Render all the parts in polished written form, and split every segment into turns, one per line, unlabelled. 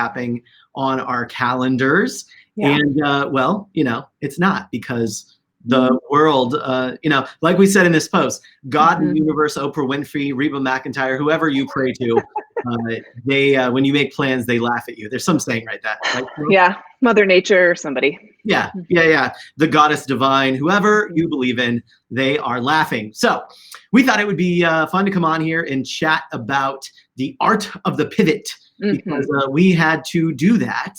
happening on our calendars.
Yeah.
And well, it's not, because the world, like we said in this post, God, the universe, Oprah Winfrey, Reba McEntire, whoever you pray to, they when you make plans, they laugh at you. There's some saying right?
Yeah, Mother Nature or somebody.
Yeah. The goddess divine, whoever you believe in, they are laughing. So we thought it would be fun to come on here and chat about the art of the pivot, because we had to do that.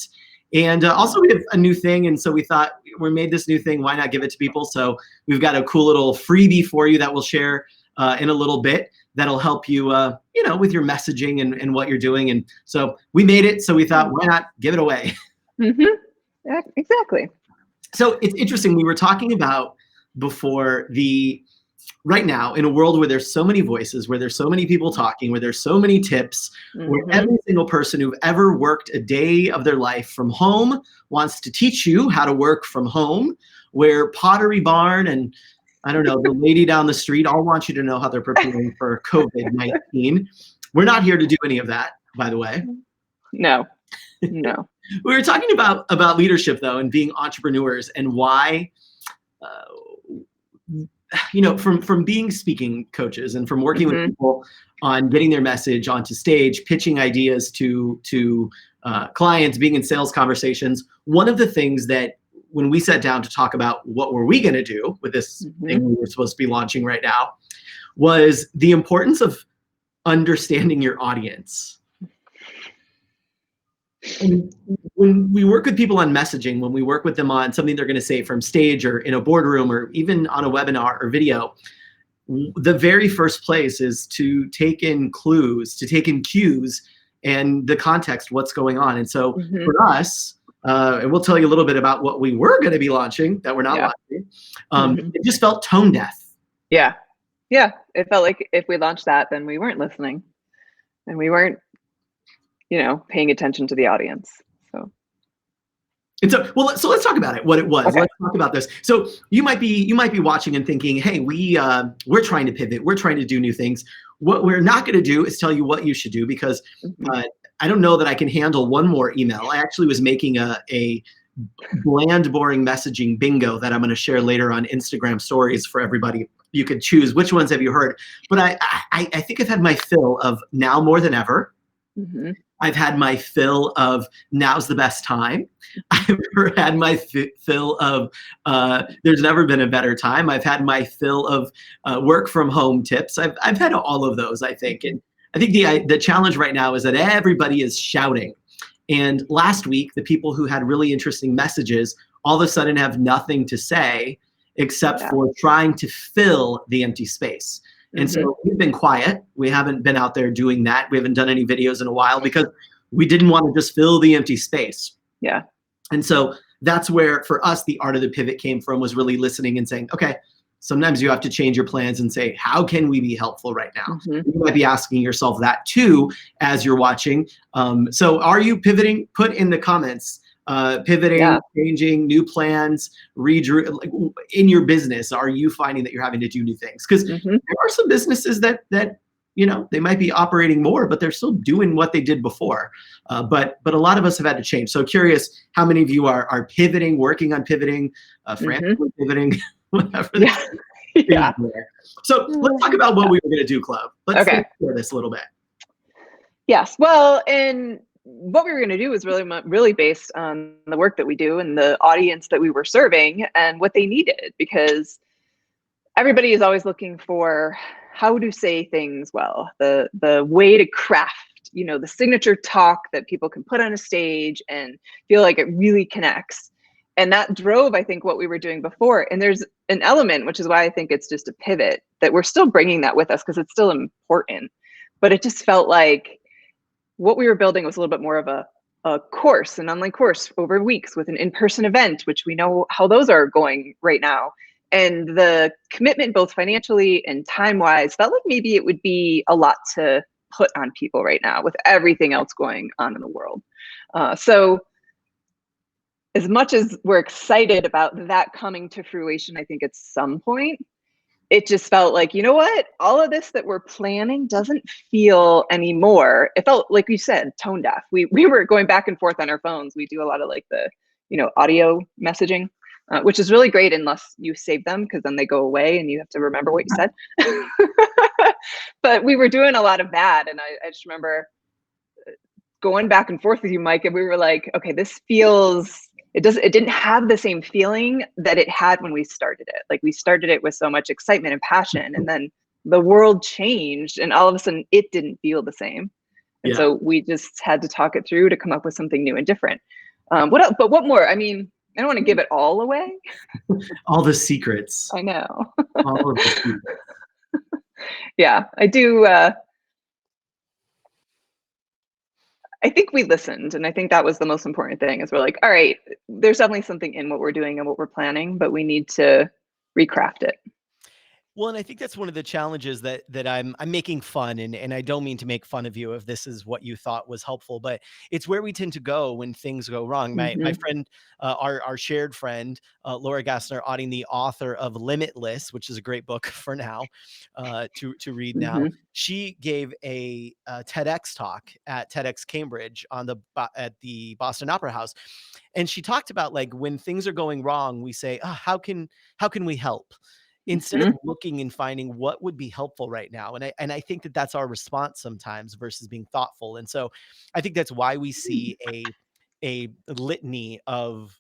And also we have a new thing. And so we thought, we made this new thing, why not give it to people? So we've got a cool little freebie for you that we'll share in a little bit that'll help you, with your messaging and what you're doing. And so we made it. So we thought, why not give it away?
Yeah, exactly.
So it's interesting. We were talking about before, right now, in a world where there's so many voices, where there's so many people talking, where there's so many tips, where every single person who've ever worked a day of their life from home wants to teach you how to work from home, where Pottery Barn and, I don't know, the lady down the street all want you to know how they're preparing for COVID-19. We're not here to do any of that, by the way.
No.
We were talking about leadership, though, and being entrepreneurs, and why, from being speaking coaches and from working with people on getting their message onto stage, pitching ideas to clients, being in sales conversations. One of the things that, when we sat down to talk about what were we going to do with this thing we were supposed to be launching right now, was the importance of understanding your audience. And when we work with people on messaging, when we work with them on something they're going to say from stage or in a boardroom or even on a webinar or video, the very first place is to take in clues, to take in cues and the context, what's going on. And so for us, and we'll tell you a little bit about what we were going to be launching that we're not launching, it just felt tone deaf.
Yeah. It felt like if we launched that, then we weren't listening and we weren't paying attention to the audience.
So let's talk about it, what it was.
Okay.
Let's talk about this. So you might be watching and thinking, hey, we're trying to pivot. We're trying to do new things. What we're not going to do is tell you what you should do, because I don't know that I can handle one more email. I actually was making a bland, boring messaging bingo that I'm going to share later on Instagram stories for everybody. You could choose which ones have you heard. But I think I've had my fill of now more than ever. I've had my fill of now's the best time. I've had my fill of there's never been a better time. I've had my fill of work from home tips. I've had all of those, I think. And I think the challenge right now is that everybody is shouting. And last week, the people who had really interesting messages all of a sudden have nothing to say except for trying to fill the empty space. And so we've been quiet. We haven't been out there doing that. We haven't done any videos in a while because we didn't want to just fill the empty space.
Yeah.
And so that's where, for us, the art of the pivot came from, was really listening and saying, okay, sometimes you have to change your plans and say, how can we be helpful right now? You might be asking yourself that too as you're watching. So are you pivoting? Put in the comments. Pivoting, changing, new plans, in your business. Are you finding that you're having to do new things? Because there are some businesses that they might be operating more, but they're still doing what they did before. But a lot of us have had to change. So curious, how many of you are pivoting, working on pivoting, frantically pivoting, whatever.
Yeah.
So let's talk about what we were going to do, Chloe. Let's explore this a little bit.
Yes. Well, and what we were going to do was really based on the work that we do and the audience that we were serving and what they needed, because everybody is always looking for how to say things well, the way to craft, the signature talk that people can put on a stage and feel like it really connects. And that drove, I think, what we were doing before. And there's an element, which is why I think it's just a pivot, that we're still bringing that with us because it's still important. But it just felt like what we were building was a little bit more of a course, an online course over weeks with an in-person event, which we know how those are going right now. And the commitment, both financially and time-wise, felt like maybe it would be a lot to put on people right now with everything else going on in the world. So as much as we're excited about that coming to fruition, I think at some point, it just felt like, you know what? All of this that we're planning doesn't feel anymore. It felt like you said, tone deaf. We were going back and forth on our phones. We do a lot of like the, audio messaging, which is really great unless you save them, because then they go away and you have to remember what you said. But we were doing a lot of that, and I just remember going back and forth with you, Mike, and we were like, okay, this feels, it didn't have the same feeling that it had when we started it. Like, we started it with so much excitement and passion, and then the world changed and all of a sudden it didn't feel the same. And
Yeah.
so we just had to talk it through to come up with something new and different. What else, but what more? I mean, I don't want to give it all away.
All the secrets.
I know.
All of the secrets.
Yeah, I do. I think we listened, and I think that was the most important thing, is we're like, all right, there's definitely something in what we're doing and what we're planning, but we need to recraft it.
Well, and I think that's one of the challenges that I'm making fun, and I don't mean to make fun of you if this is what you thought was helpful, but it's where we tend to go when things go wrong. My friend, our shared friend, Laura Gassner, Auding, the author of Limitless, which is a great book for now, to read now. She gave a TEDx talk at TEDx Cambridge at the Boston Opera House, and she talked about, like, when things are going wrong, we say, oh, how can we help? Instead of looking and finding what would be helpful right now. And I think that that's our response sometimes versus being thoughtful. And so I think that's why we see a litany of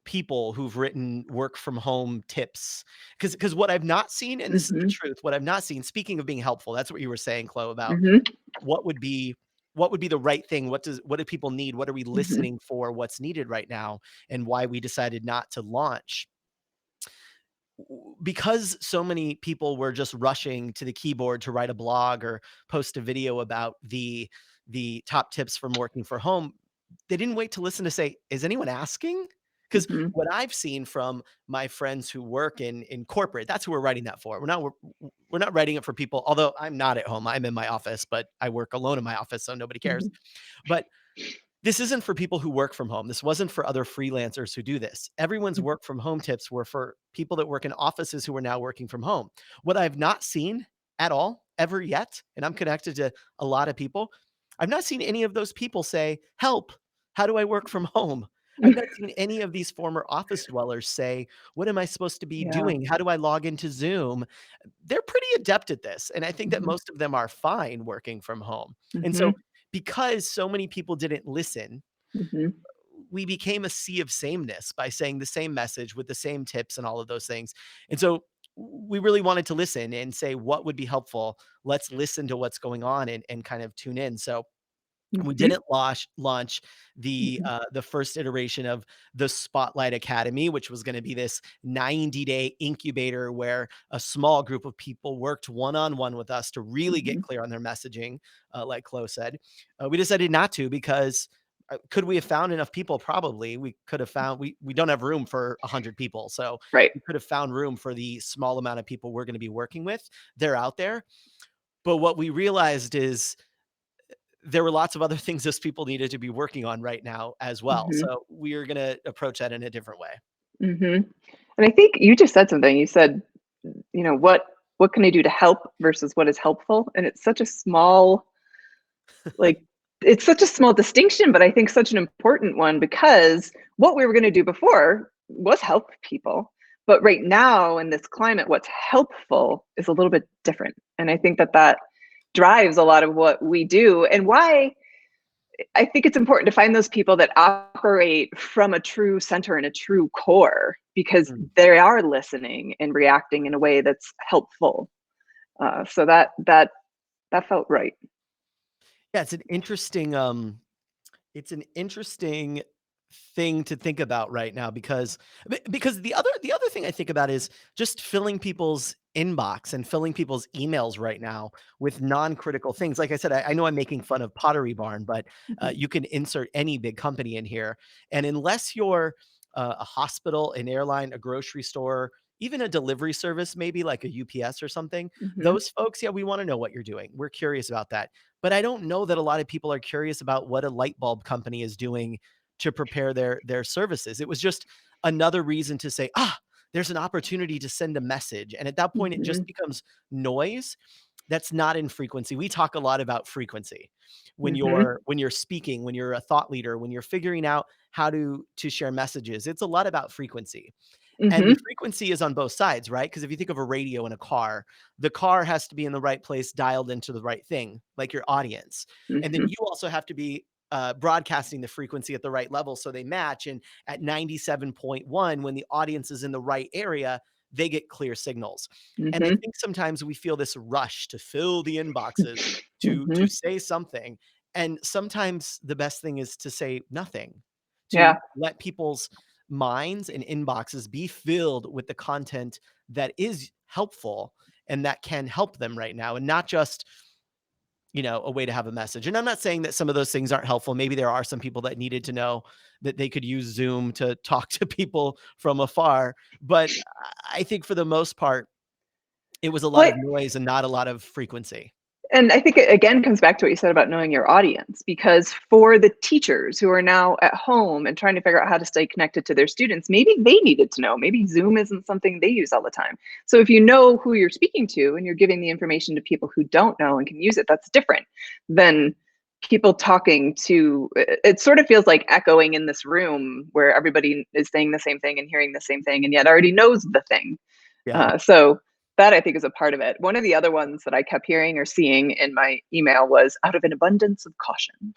people who've written work from home tips. Because what I've not seen, and this is the truth, what I've not seen, speaking of being helpful, that's what you were saying, Chloe, about what would be the right thing? What do people need? What are we listening for? What's needed right now? And why we decided not to launch. Because so many people were just rushing to the keyboard to write a blog or post a video about the top tips from working from home, they didn't wait to listen to say, is anyone asking? Because what I've seen from my friends who work in corporate, that's who we're writing that for. We're not writing it for people, although I'm not at home. I'm in my office, but I work alone in my office, so nobody cares. But this isn't for people who work from home. This wasn't for other freelancers who do this. Everyone's work from home tips were for people that work in offices who are now working from home. What I've not seen at all, ever yet, and I'm connected to a lot of people, I've not seen any of those people say, help, how do I work from home? I've not seen any of these former office dwellers say, what am I supposed to be doing? How do I log into Zoom? They're pretty adept at this. And I think that most of them are fine working from home. And so because so many people didn't listen, we became a sea of sameness by saying the same message with the same tips and all of those things. And so we really wanted to listen and say, what would be helpful? Let's listen to what's going on and kind of tune in. So we didn't launch the first iteration of the Spotlight Academy, which was going to be this 90-day incubator where a small group of people worked one-on-one with us to really get clear on their messaging, like Chloe said. We decided not to, because could we have found enough people? Probably. We could have found, we don't have room for 100 people. So we could have found room for the small amount of people we're going to be working with. They're out there. But what we realized is there were lots of other things those people needed to be working on right now as well. So we are going to approach that in a different way.
And I think you just said something. You said, what can I do to help versus what is helpful? And it's such a small, it's such a small distinction, but I think such an important one, because what we were going to do before was help people. But right now in this climate, what's helpful is a little bit different. And I think that drives a lot of what we do, and why I think it's important to find those people that operate from a true center and a true core, because they are listening and reacting in a way that's helpful. So that felt right.
Yeah, it's an interesting thing to think about right now, because the other thing I think about is just filling people's inbox and filling people's emails right now with non-critical things. Like I said, I know I'm making fun of Pottery Barn, but you can insert any big company in here, and unless you're a hospital, an airline, a grocery store, even a delivery service, maybe like a UPS or something, those folks, yeah, we want to know what you're doing. We're curious about that. But I don't know that a lot of people are curious about what a light bulb company is doing to prepare their services. It was just another reason to say, there's an opportunity to send a message. And at that point, it just becomes noise that's not in frequency. We talk a lot about frequency when you're speaking, when you're a thought leader, when you're figuring out how to share messages. It's a lot about frequency. And the frequency is on both sides, right? Because if you think of a radio in a car, the car has to be in the right place, dialed into the right thing, like your audience. And then you also have to be broadcasting the frequency at the right level so they match. And at 97.1, when the audience is in the right area, they get clear signals. And I think sometimes we feel this rush to fill the inboxes, to say something. And sometimes the best thing is to say nothing, to let people's minds and inboxes be filled with the content that is helpful and that can help them right now, and not just, a way to have a message. And I'm not saying that some of those things aren't helpful. Maybe there are some people that needed to know that they could use Zoom to talk to people from afar. But I think for the most part, it was a lot of noise and not a lot of frequency.
And I think it again comes back to what you said about knowing your audience, because for the teachers who are now at home and trying to figure out how to stay connected to their students, maybe they needed to know, maybe Zoom isn't something they use all the time. So if you know who you're speaking to and you're giving the information to people who don't know and can use it, that's different than people talking to, it sort of feels like echoing in this room where everybody is saying the same thing and hearing the same thing and yet already knows the thing. So that I think is a part of it. One of the other ones that I kept hearing or seeing in my email was out of an abundance of caution.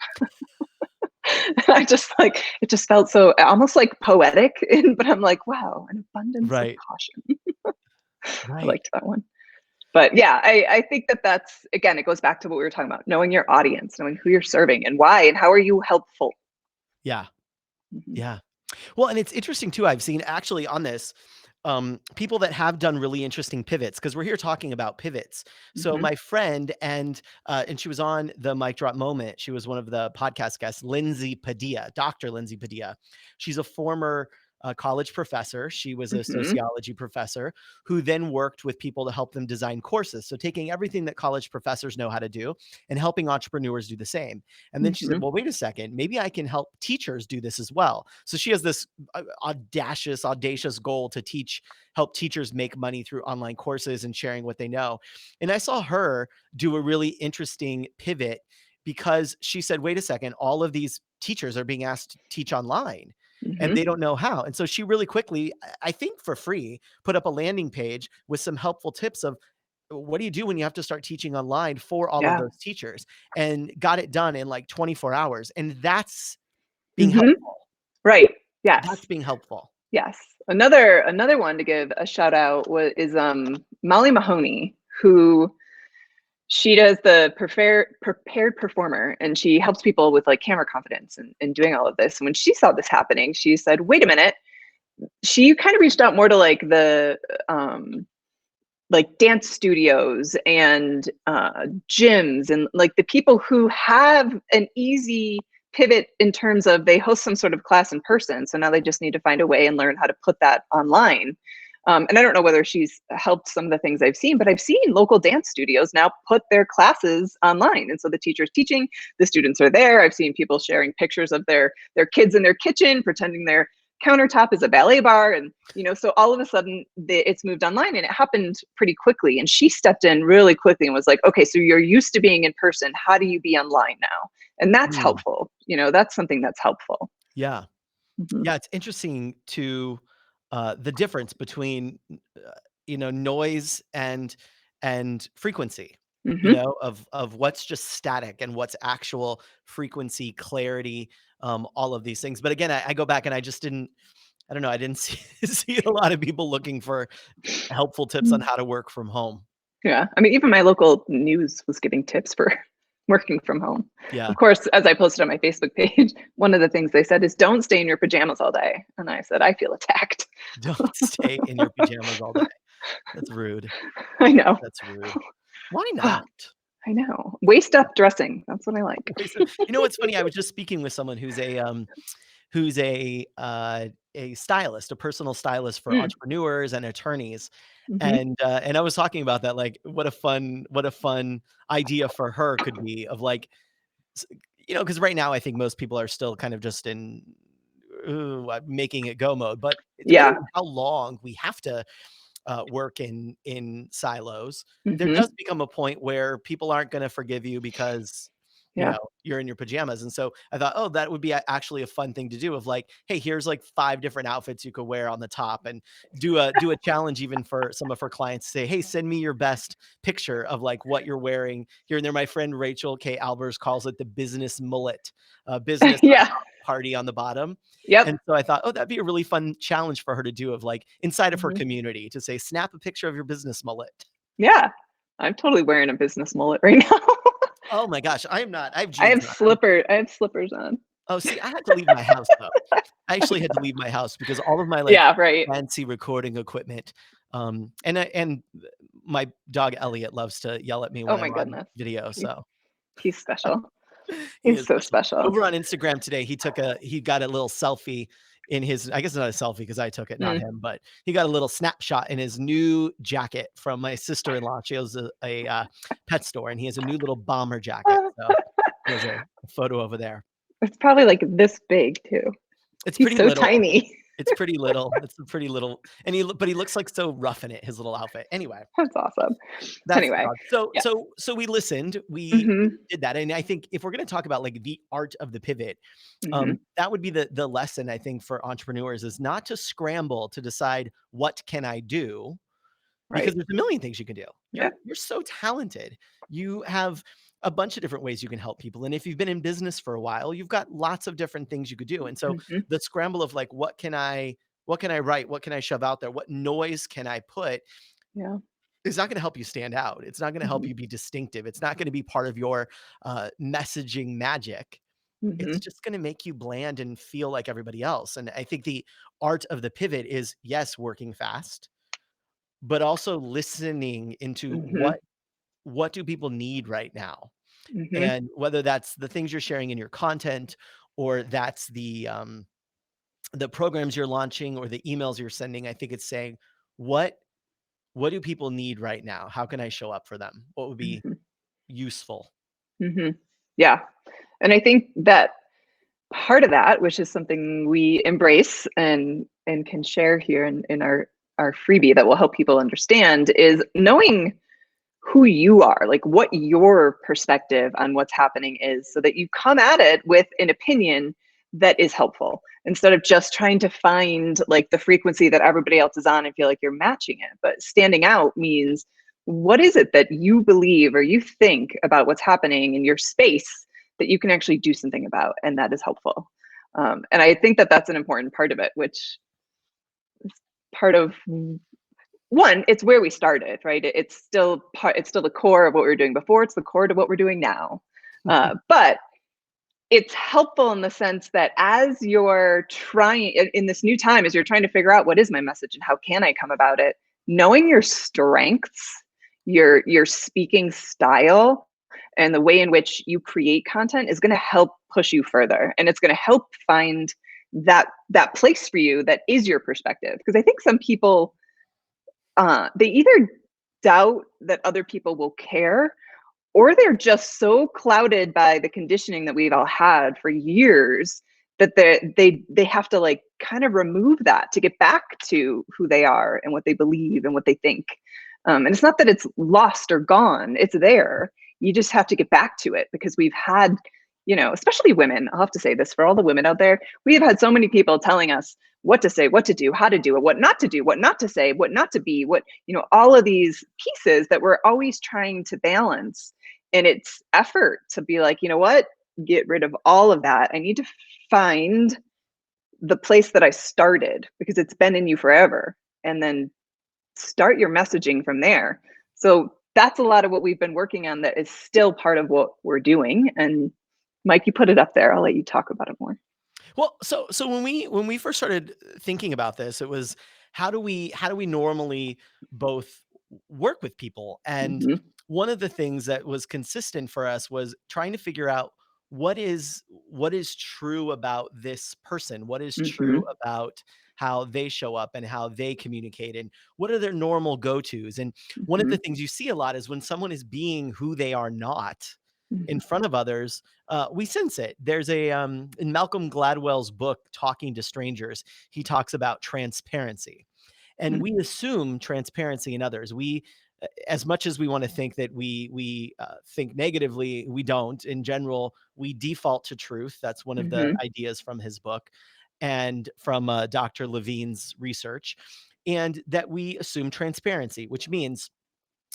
I just it just felt so almost like poetic, but I'm like, wow, an abundance of caution. I liked that one. But yeah, I think that's, again, it goes back to what we were talking about, knowing your audience, knowing who you're serving and why, and how are you helpful?
Yeah. Yeah. Well, and it's interesting too. I've seen actually on this, people that have done really interesting pivots, because we're here talking about pivots. So my friend, and she was on the Mic Drop Moment. She was one of the podcast guests, Lindsay Padilla, Dr. Lindsay Padilla. She's a former college professor. She was a sociology professor who then worked with people to help them design courses. So taking everything that college professors know how to do and helping entrepreneurs do the same. And then she said, well, wait a second, maybe I can help teachers do this as well. So she has this audacious goal to help teachers make money through online courses and sharing what they know. And I saw her do a really interesting pivot, because she said, wait a second, all of these teachers are being asked to teach online and they don't know how. And so she really quickly, I think for free, put up a landing page with some helpful tips of what do you do when you have to start teaching online for all of those teachers, and got it done in like 24 hours. And that's being helpful.
Right. Yes.
That's being helpful.
Yes. Another one to give a shout out is Molly Mahoney, who she does the prepared performer, and she helps people with like camera confidence and doing all of this. And when she saw this happening, she said, wait a minute. She kind of reached out more to like the like dance studios and gyms and like the people who have an easy pivot in terms of they host some sort of class in person. So now they just need to find a way and learn how to put that online. And I don't know whether she's helped some of the things I've seen, but I've seen local dance studios now put their classes online. And so the teacher's teaching, the students are there. I've seen people sharing pictures of their kids in their kitchen, pretending their countertop is a ballet bar. And, so all of a sudden it's moved online, and it happened pretty quickly. And she stepped in really quickly and was like, okay, so you're used to being in person. How do you be online now? And that's helpful. That's something that's helpful.
Yeah. Yeah. It's interesting to, the difference between, noise and frequency, of what's just static and what's actual frequency, clarity, all of these things. But again, I go back and I just didn't see a lot of people looking for helpful tips on how to work from home.
Yeah. I mean, even my local news was giving tips for working from home.
Yeah.
Of course, as I posted on my Facebook page, one of the things they said is don't stay in your pajamas all day. And I said, I feel attacked.
Don't stay in your pajamas all day. That's rude.
I know.
That's rude. Why not?
I know. Waist up dressing. That's what I like.
You know what's funny? I was just speaking with someone who's a stylist, a personal stylist for entrepreneurs and attorneys. And I was talking about that, like what a fun idea for her could be of like, because right now I think most people are still kind of just in ooh, I'm making it go mode. But depending
Yeah.
on how long we have to work in silos, there
Hmm.
does become a point where people aren't going to forgive you because
Yeah.
you're in your pajamas. And so I thought, oh, that would be actually a fun thing to do, of like, hey, here's like 5 different outfits you could wear on the top, and do a challenge even for some of her clients to say, hey, send me your best picture of like what you're wearing here and there. My friend Rachel K. Albers calls it the business mullet, business
Yeah.
party on the bottom.
Yep.
And so I thought, oh, that'd be a really fun challenge for her to do, of like inside of her
Hmm.
community, to say, snap a picture of your business mullet.
Yeah. I'm totally wearing a business mullet right now.
Oh my gosh, I am not. I have
I
jeans
have
on.
I have slippers on.
Oh, see, I had to leave my house though. I actually had to leave my house because all of my like
Yeah, right.
fancy recording equipment, and my dog Elliot loves to yell at me
Oh
when
my
I'm on
goodness.
video.
He,
So
he's special.
he
He's
is
so
special.
special.
Over on Instagram today, he got a little selfie in his, I guess it's not a selfie because I took it, not
Mm.
him, but he got a little snapshot in his new jacket from my sister-in-law. She owns a pet store, and he has a new little bomber jacket. So he has a photo over there.
It's probably like this big too.
It's
He's
pretty
so
little.
tiny.
It's pretty little. It's a pretty little, and but he looks like so rough in it, his little outfit. Anyway,
That's awesome.
that's the
Anyway,
dog. So
yeah.
we listened, we
Hmm.
did that, and I think if we're going to talk about like the art of the pivot,
Hmm.
that would be the lesson, I think, for entrepreneurs, is not to scramble to decide what can I do, because
Right.
there's a million things you can do.
Yeah.
You're so talented. You have a bunch of different ways you can help people. And if you've been in business for a while, you've got lots of different things you could do. And so
Hmm.
the scramble of like, what can I write? What can I shove out there? What noise can I put?
Yeah.
Is not going to help you stand out. It's not going to help
Hmm.
you be distinctive. It's not going to be part of your messaging magic. It's
Hmm.
just going to make you bland and feel like everybody else. And I think the art of the pivot is, yes, working fast, but also listening into
Hmm.
what do people need right now?
Hmm.
And whether that's the things you're sharing in your content, or that's the programs you're launching, or the emails you're sending, I think it's saying, what do people need right now? How can I show up for them? What would be
Hmm.
useful?
Hmm. Yeah. And I think that part of that, which is something we embrace and can share here in our freebie that will help people understand, is knowing who you are, like what your perspective on what's happening is, so that you come at it with an opinion that is helpful, instead of just trying to find like the frequency that everybody else is on and feel like you're matching it. But standing out means, what is it that you believe or you think about what's happening in your space that you can actually do something about, and that is helpful. And I think that that's an important part of it, which is part of, one, it's where we started, right? It's still it's still the core of what we were doing before. It's the core to what we're doing now. But it's helpful in the sense that as you're trying in this new time, as you're trying to figure out what is my message and how can I come about it, knowing your strengths, your speaking style, and the way in which you create content is going to help push you further, and it's going to help find that place for you that is your perspective. Because I think some people, they either doubt that other people will care, or they're just so clouded by the conditioning that we've all had for years that they have to like kind of remove that to get back to who they are and what they believe and what they think. And it's not that it's lost or gone, it's there. You just have to get back to it, because we've had, especially women, I'll have to say this for all the women out there, we have had so many people telling us what to say, what to do, how to do it, what not to do, what not to say, what not to be, what, all of these pieces that we're always trying to balance. And it's effort to be like, you know what, get rid of all of that. I need to find the place that I started, because it's been in you forever, and then start your messaging from there. So that's a lot of what we've been working on that is still part of what we're doing. And Mike, you put it up there. I'll let you talk about it more.
Well, so when we first started thinking about this, it was, how do we normally both work with people? And
Hmm.
one of the things that was consistent for us was trying to figure out what is true about this person, what is
Hmm.
true about how they show up and how they communicate, and what are their normal go-tos. And one of
Hmm.
the things you see a lot is when someone is being who they are not, in front of others, we sense it. There's a in Malcolm Gladwell's book, Talking to Strangers, he talks about transparency. And we assume transparency in others. We, as much as we want to think that we think negatively, we don't. In general, we default to truth. That's one of the ideas from his book and from Dr. Levine's research. And that we assume transparency, which means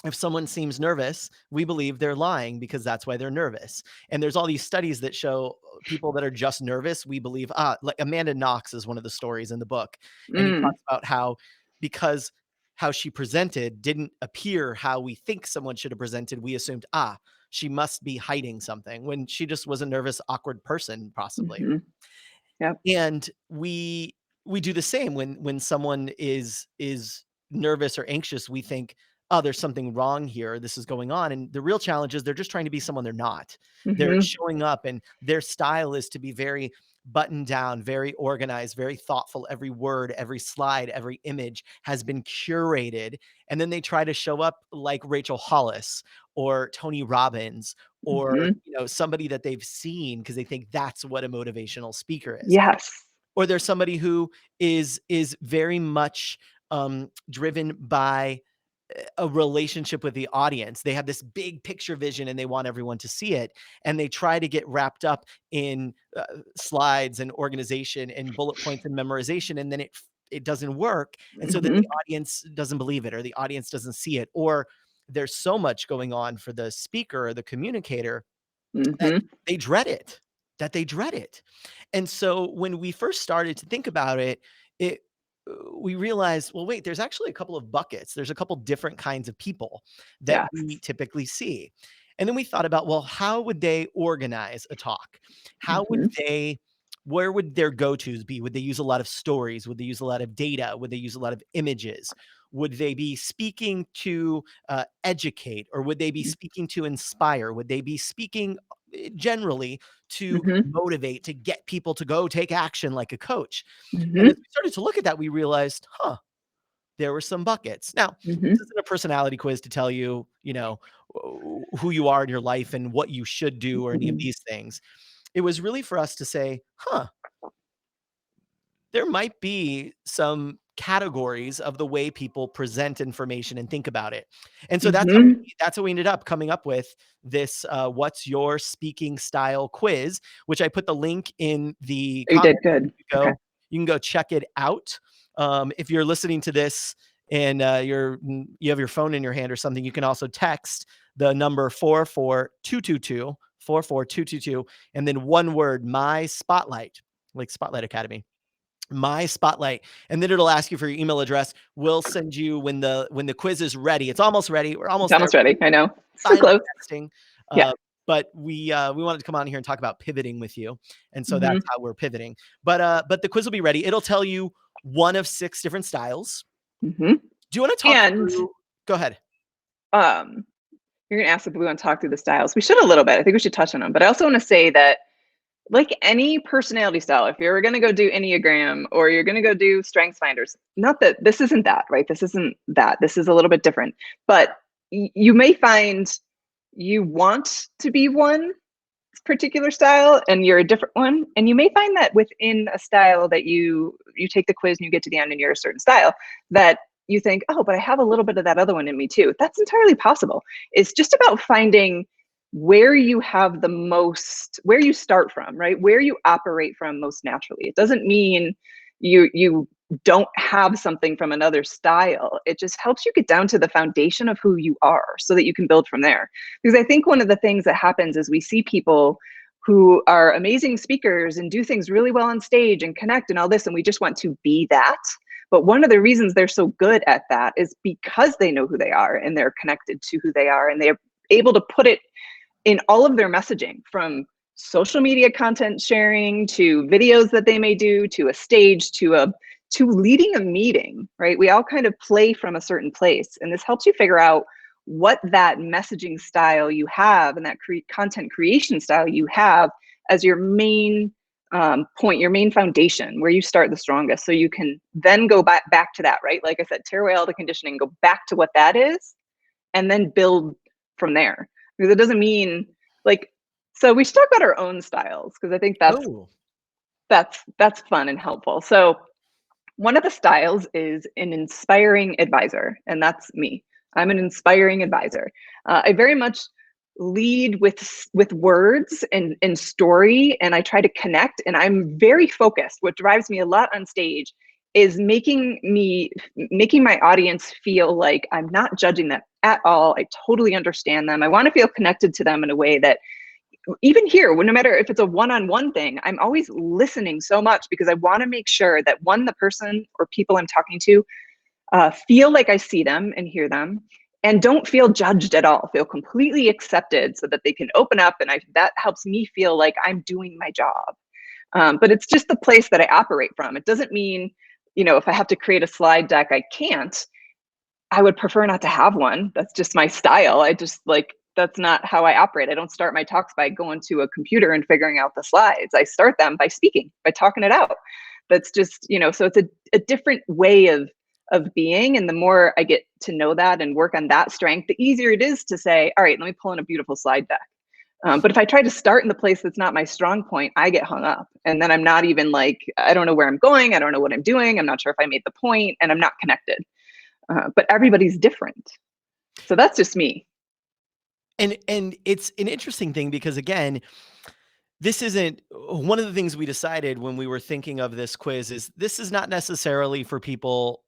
if someone seems nervous, we believe they're lying because that's why they're nervous. And there's all these studies that show people that are just nervous, we believe, like Amanda Knox is one of the stories in the book. And he talks about how, because how she presented didn't appear how we think someone should have presented, we assumed, she must be hiding something, when she just was a nervous, awkward person, possibly.
Yep.
And we do the same when someone is nervous or anxious. We think, oh, there's something wrong here. This is going on. And the real challenge is they're just trying to be someone they're not. They're showing up, and their style is to be very buttoned down, very organized, very thoughtful. Every word, every slide, every image has been curated. And then they try to show up like Rachel Hollis or Tony Robbins or somebody that they've seen because they think that's what a motivational speaker is.
Yes.
Or there's somebody who is very much driven by a relationship with the audience. They have this big picture vision and they want everyone to see it. And they try to get wrapped up in slides and organization and bullet points and memorization. And then it doesn't work. And so then the audience doesn't believe it, or the audience doesn't see it, or there's so much going on for the speaker or the communicator that they dread it, And so when we first started to think about it, we realized, well, wait, there's actually a couple of buckets. There's a couple different kinds of people that we typically see. And then we thought about, well, how would they organize a talk? How would where would their go-tos be? Would they use a lot of stories? Would they use a lot of data? Would they use a lot of images? Would they be speaking to educate, or would they be speaking to inspire? Would they be speaking generally to motivate, to get people to go take action like a coach? And as we started to look at that, we realized, there were some buckets. Now, this isn't a personality quiz to tell you, who you are in your life and what you should do or any of these things. It was really for us to say, there might be some categories of the way people present information and think about it. And so that's how we ended up coming up with this what's your speaking style quiz, which I put the link in the
You did good.
You can go check it out. If you're listening to this and you have your phone in your hand or something, you can also text the number 44222, and then one word, my spotlight, like Spotlight Academy. My spotlight, and then it'll ask you for your email address. We'll send you when the quiz is ready. It's almost ready. We're almost
ready. I know. So close.
Testing. But we wanted to come on here and talk about pivoting with you, and so that's how we're pivoting. But the quiz will be ready. It'll tell you one of 6 different styles. Do you want to talk through? Go ahead.
You're gonna ask if we want to talk through the styles. We should a little bit. I think we should touch on them. But I also want to say that, like any personality style, if you're going to go do Enneagram or you're going to go do Strengths Finders, not that this isn't that, right? This isn't that. This is a little bit different. But you may find you want to be one particular style and you're a different one. And you may find that within a style that you take the quiz and you get to the end and you're a certain style, that you think, oh, but I have a little bit of that other one in me too. That's entirely possible. It's just about finding where you have the most, where you start from, right? Where you operate from most naturally. It doesn't mean you don't have something from another style. It just helps you get down to the foundation of who you are so that you can build from there. Because I think one of the things that happens is we see people who are amazing speakers and do things really well on stage and connect and all this, and we just want to be that. But one of the reasons they're so good at that is because they know who they are and they're connected to who they are, and they're able to put it in all of their messaging, from social media content sharing to videos that they may do, to a stage, to leading a meeting, right? We all kind of play from a certain place, and this helps you figure out what that messaging style you have and that content creation style you have as your main point, your main foundation, where you start the strongest, so you can then go back to that, right? Like I said, tear away all the conditioning, go back to what that is, and then build from there. Because it doesn't mean Like, so we should talk about our own styles because I think
Oh,
that's fun and helpful. So one of the styles is an inspiring advisor, and that's me. I'm an inspiring advisor. I very much lead with words and story, and I try to connect. And I'm very focused. What drives me a lot on stage is making my audience feel like I'm not judging them at all. I totally understand them. I want to feel connected to them in a way that even here, no matter if it's a one-on-one thing, I'm always listening so much because I want to make sure that one, the person or people I'm talking to feel like I see them and hear them, and don't feel judged at all. Feel completely accepted so that they can open up, and that helps me feel like I'm doing my job. But it's just the place that I operate from. It doesn't mean, if I have to create a slide deck, I can't. I would prefer not to have one. That's just my style. I just that's not how I operate. I don't start my talks by going to a computer and figuring out the slides. I start them by speaking, by talking it out. That's just, so it's a different way of being. And the more I get to know that and work on that strength, the easier it is to say, all right, let me pull in a beautiful slide deck. But if I try to start in the place that's not my strong point, I get hung up. And then I'm not even I don't know where I'm going. I don't know what I'm doing. I'm not sure if I made the point, and I'm not connected. But everybody's different. So that's just me.
and it's an interesting thing because again, this isn't one of the things we decided when we were thinking of this quiz is this is not necessarily for people.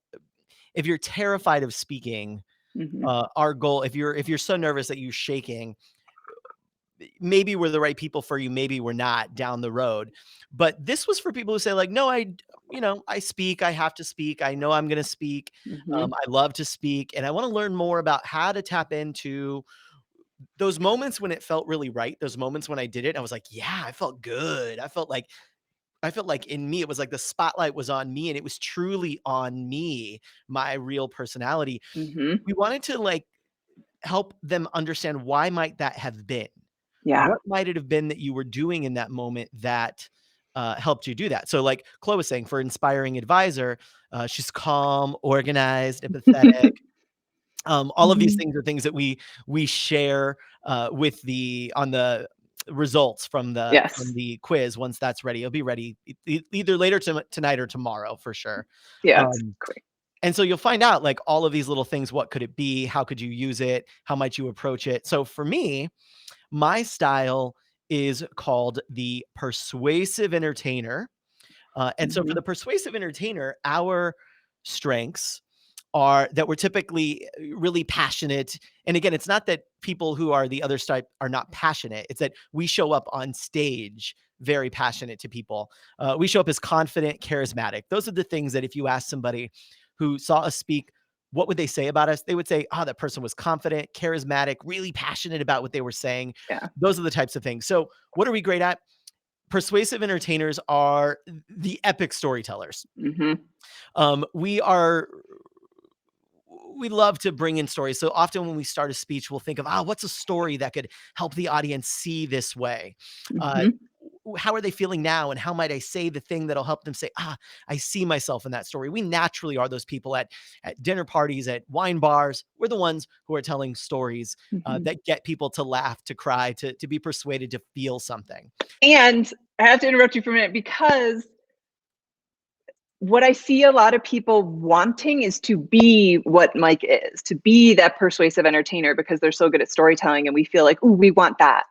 If you're terrified of speaking,
Mm-hmm.
our goal, if you're so nervous that you're shaking, maybe we're the right people for you, maybe we're not down the road. But this was for people who say like, no, I speak, I have to speak. I know I'm going to speak.
Mm-hmm.
I love to speak. And I want to learn more about how to tap into those moments when it felt really right. Those moments when I did it, I was like, yeah, I felt good. I felt like in me, it was like the spotlight was on me and it was truly on me, my real personality.
Mm-hmm.
We wanted to like help them understand why might that have been?
Yeah.
What might it have been that you were doing in that moment that helped you do that? So like Chloe was saying, for inspiring advisor, she's calm, organized, empathetic. All of these
Mm-hmm.
things are things that we share with on the results from
Yes.
the quiz. Once that's ready, it'll be ready either later tonight or tomorrow for sure.
Yeah, it's
Um,
great.
and so you'll find out like all of these little things. What could it be? How could you use it? How might you approach it? So for me, my style is called the persuasive entertainer. And so for
Mm-hmm.
the persuasive entertainer, our strengths are that we're typically really passionate. And again, it's not that people who are the other type are not passionate. It's that we show up on stage very passionate to people. We show up as confident, charismatic. Those are the things that if you ask somebody who saw us speak, what would they say about us? They would say, oh, that person was confident, charismatic, really passionate about what they were saying.
Yeah.
Those are the types of things. So what are we great at? Persuasive entertainers are the epic storytellers.
Mm-hmm.
We love to bring in stories. So often when we start a speech, we'll think of, what's a story that could help the audience see this way? Uh,
Mm-hmm.
how are they feeling now? And how might I say the thing that'll help them say, I see myself in that story. We naturally are those people at dinner parties, at wine bars. We're the ones who are telling stories
Mm-hmm.
that get people to laugh, to cry, to be persuaded to feel something.
And I have to interrupt you for a minute because what I see a lot of people wanting is to be what Mike is, to be that persuasive entertainer because they're so good at storytelling, and we feel like, ooh, we want that.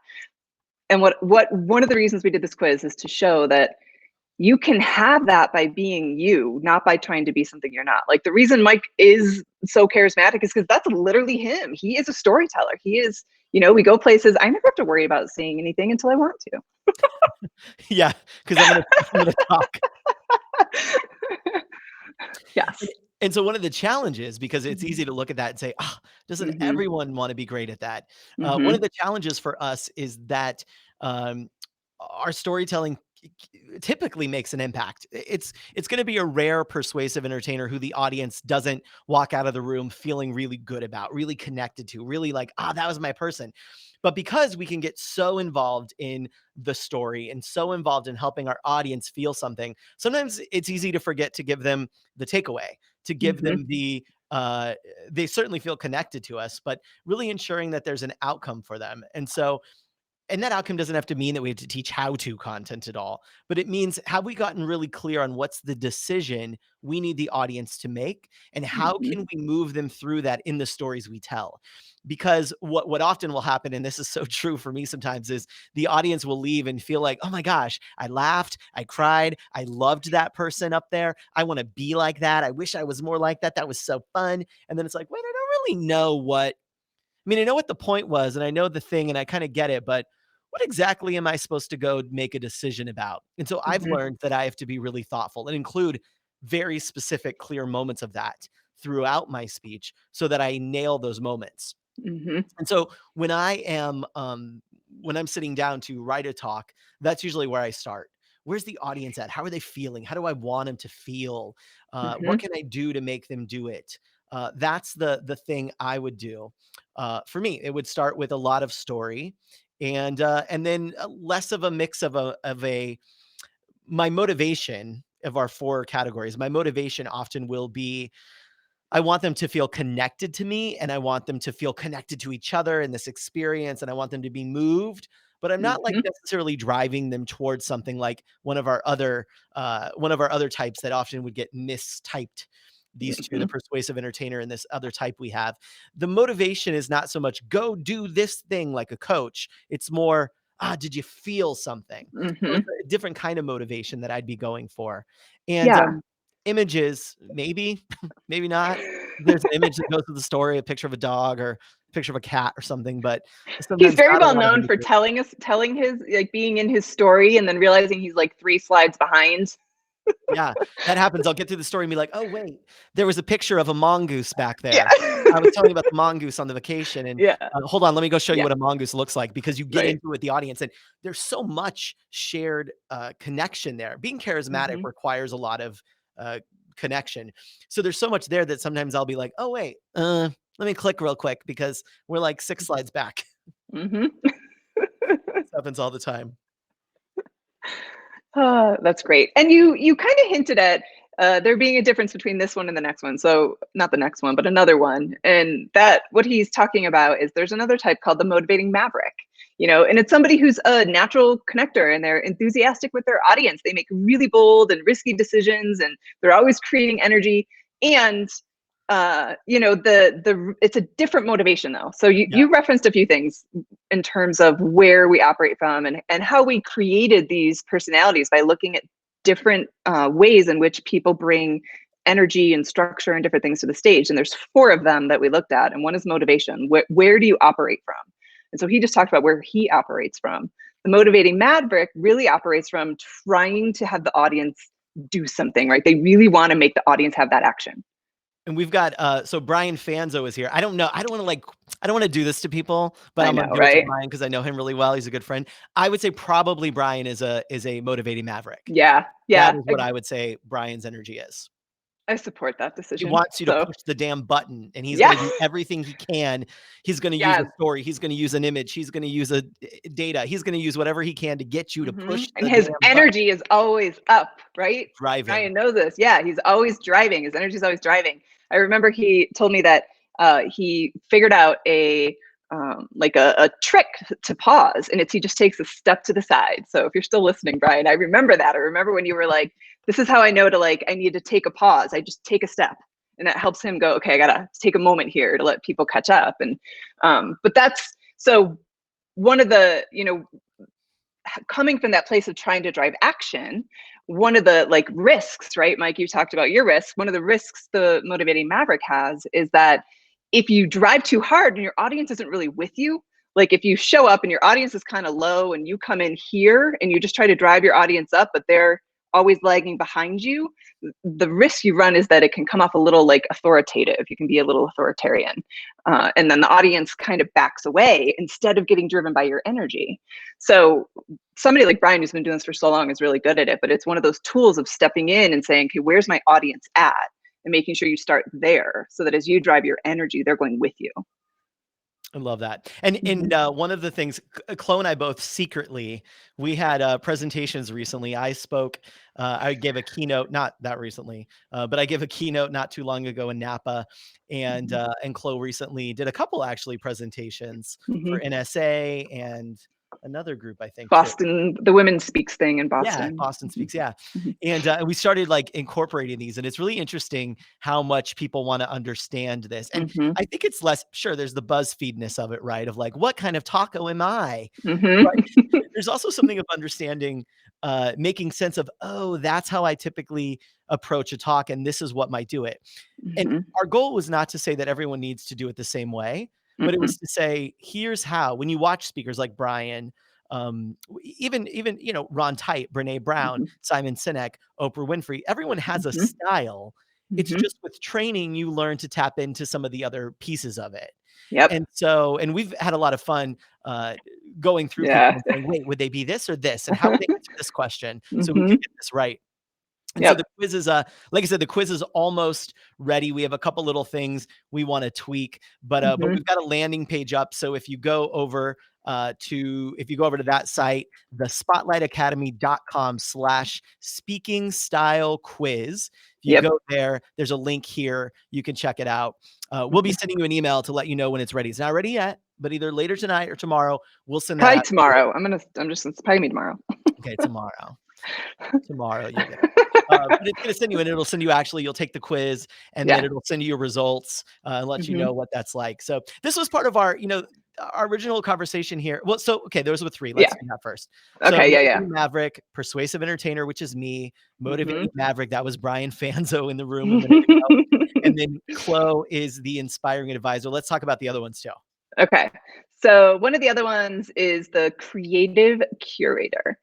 And what one of the reasons we did this quiz is to show that you can have that by being you, not by trying to be something you're not. Like the reason Mike is so charismatic is because that's literally him. He is a storyteller. He is, we go places. I never have to worry about saying anything until I want to.
Yeah, because I'm going to talk.
Yes.
And so one of the challenges, because it's easy to look at that and say, doesn't
Mm-hmm.
everyone want to be great at that? One
Mm-hmm.
of the challenges for us is that our storytelling typically makes an impact. It's going to be a rare persuasive entertainer who the audience doesn't walk out of the room feeling really good about, really connected to, really like, that was my person. But because we can get so involved in the story and so involved in helping our audience feel something, sometimes it's easy to forget to give them the takeaway, to give
Mm-hmm.
them they certainly feel connected to us, but really ensuring that there's an outcome for them. And so and that outcome doesn't have to mean that we have to teach how to content at all, but it means, have we gotten really clear on what's the decision we need the audience to make, and how
Mhm.
can we move them through that in the stories we tell? Because what often will happen, and this is so true for me sometimes, is the audience will leave and feel like, oh my gosh, I laughed, I cried, I loved that person up there, I want to be like that, I wish I was more like that, that was so fun. And then it's like, wait, I don't really know what, I mean, I know what the point was and I know the thing and I kind of get it, but what exactly am I supposed to go make a decision about? And so I've
Mhm.
learned that I have to be really thoughtful and include very specific, clear moments of that throughout my speech so that I nail those moments.
Mhm.
And so when I'm sitting down to write a talk, that's usually where I start. Where's the audience at? How are they feeling? How do I want them to feel? What
Mhm.
can I do to make them do it? That's the thing I would do. For me, it would start with a lot of story, and then less of a mix of a my motivation of our four categories. My motivation often will be, I want them to feel connected to me, and I want them to feel connected to each other in this experience, and I want them to be moved, but I'm not like
Mhm.
necessarily driving them towards something like one of our other types that often would get mistyped. These two, the
Mhm.
persuasive entertainer and this other type we have. The motivation is not so much go do this thing like a coach. It's more, did you feel something? So it's
Mhm.
a different kind of motivation that I'd be going for. And
Yeah.
images, maybe, maybe not. There's an image that goes with the story, a picture of a dog or a picture of a cat or something, but
He's
sometimes
very
not a
well
lot of
known for
imagery.
telling his like being in his story and then realizing he's like 3 slides behind.
Yeah, that happens. I'll get through the story and be like, "Oh, wait, there was a picture of a mongoose back
Yeah.
there. I was telling you about the mongoose on the vacation, and,
Yeah.
hold on, let me go show you
Yeah.
what a mongoose looks like," because you get
Right.
into it with the audience, and there's so much shared, connection there. Being charismatic
Mhm.
requires a lot of, uh, connection. So there's so much there that sometimes I'll be like, "Oh, wait, let me click real quick because we're like 6 slides back."
Mhm.
This happens all the time.
That's great. And you kind of hinted at there being a difference between this one and the next one. So not the next one, but another one. And that what he's talking about is there's another type called the motivating maverick. And it's somebody who's a natural connector and they're enthusiastic with their audience. They make really bold and risky decisions and they're always creating energy. And the it's a different motivation though. So you
Yeah.
you referenced a few things in terms of where we operate from and how we created these personalities by looking at different ways in which people bring energy and structure and different things to the stage. And there's 4 of them that we looked at, and one is motivation. Where do you operate from? And so he just talked about where he operates from. The motivating maverick really operates from trying to have the audience do something, right? They really want to make the audience have that action.
And we've got so Brian Fanzo is here. I don't know. I don't want to do this to people, but
I
I'm gonna
know,
do it to
right?
Brian because I know him really well. He's a good friend. I would say probably Brian is a motivating maverick.
Yeah,
That
yeah.
is what I would say Brian's energy is.
I support that
He
decision.
wants you to
So,
push the damn button, and he's
yeah.
gonna do everything he can. He's gonna use a
Yes.
story. He's gonna use an image. He's gonna use a data. He's gonna use whatever he can to get you to push
And
the
his
damn button.
energy is always up, right?
Driving.
Ryan knows this. Yeah, he's always driving. His energy is always driving. I remember he told me that he figured out a like a trick to pause, and it's he just takes a step to the side. So if you're still listening, Brian, I remember that. I remember when you were like, "This is how I know to I need to take a pause. I just take a step." And that helps him go, okay, I gotta take a moment here to let people catch up. And but that's so one of the coming from that place of trying to drive action, one of the risks, right, Mike, you talked about your risk. One of the risks the motivating maverick has is that if you drive too hard and your audience isn't really with you, like if you show up and your audience is kind of low and you come in here and you just try to drive your audience up, but they're always lagging behind you, the risk you run is that it can come off a little authoritative. You can be a little authoritarian. And then the audience kind of backs away instead of getting driven by your energy. So somebody like Brian, who's been doing this for so long, is really good at it. But it's one of those tools of stepping in and saying, okay, where's my audience at? And making sure you start there so that as you drive your energy, they're going with you.
I love that. And one of the things, Chloe and I both secretly, we had presentations recently. I gave a keynote, not that recently, but I gave a keynote not too long ago in Napa, and Chloe recently did a couple actually presentations
Mm-hmm.
for NSA and another group, I think, too.
Boston, the Women Speaks thing in
Yeah,
Boston.
Boston Speaks, yeah.
Mhm.
And we started, like, incorporating these, and it's really interesting how much people wanna understand this, and
Mhm.
I think it's less sure, there's the BuzzFeed-ness of it, right? Of like, "What kind of taco am I?"
Mhm.
But there's also something of understanding, making sense of, "Oh, that's how I typically approach a talk, and this is what might do it." And
Mhm.
our goal was not to say that everyone needs to do it the same way, but it
Mhm.
was to say, "Here's how." When you watch speakers like Brian, even, Ron Tite, Brené Brown,
Mhm.
Simon Sinek, Oprah Winfrey, everyone has a
Mhm.
style. It's
Mhm.
just with training, you learn to tap into some of the other pieces of it.
Yep.
And we've had a lot of fun, going through people
Yeah.
and saying, "Wait, would they be this or this? And how would they answer this question?" So we could
Mhm.
get this right. And so
Yep.
the quiz is, like I said, the quiz is almost ready. We have a couple little things we want to tweak, but
Mhm.
we've got a landing page up. So if you go over to that site, the spotlightacademy.com/speaking style quiz. If you
Yep.
go there, there's a link here. You can check it out. We'll be
Mhm.
sending you an email to let you know when it's ready. It's not ready yet, but either later tonight or tomorrow, we'll send that
Probably
out.
tomorrow. it's probably me tomorrow.
Okay, tomorrow. Tomorrow you'll get it. But it's gonna send you, and it'll send you, actually, you'll take the quiz, and then
Yeah.
it'll send you your results, and let you
Mhm.
know what that's like. So this was part of our original conversation here. Well, so okay, those were 3. Let's
Yeah.
do that first. So
Okay. Yeah. Yeah.
Motivating Maverick, Persuasive Entertainer, which is me,
Mhm.
Motivating Maverick, that was Brian Fanzo in the room a minute ago, and then Chloe is the Inspiring Advisor. Let's talk about the other ones too.
Okay. So one of the other ones is the creative curator.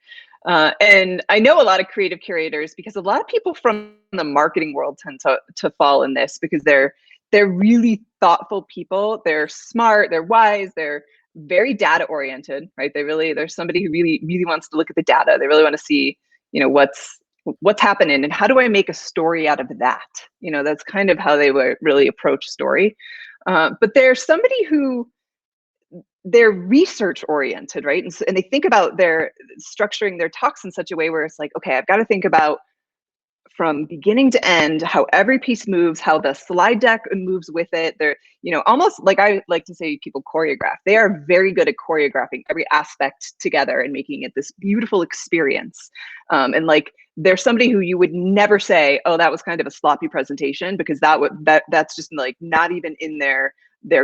And I know a lot of creative curators because a lot of people from the marketing world tend to fall in this because they're really thoughtful people. They're smart, they're wise, they're very data oriented, right? There's somebody who really wants to look at the data. They really want to see, what's happening and how do I make a story out of that? That's kind of how they would really approach story. But there's somebody who they're research oriented, right? And they think about their structuring their talks in such a way where it's like, okay, I've got to think about from beginning to end how every piece moves, how the slide deck moves with it. They're, almost like I like to say people choreograph. They are very good at choreographing every aspect together and making it this beautiful experience. And like there's somebody who you would never say, oh, that was kind of a sloppy presentation, because that's just like not even in their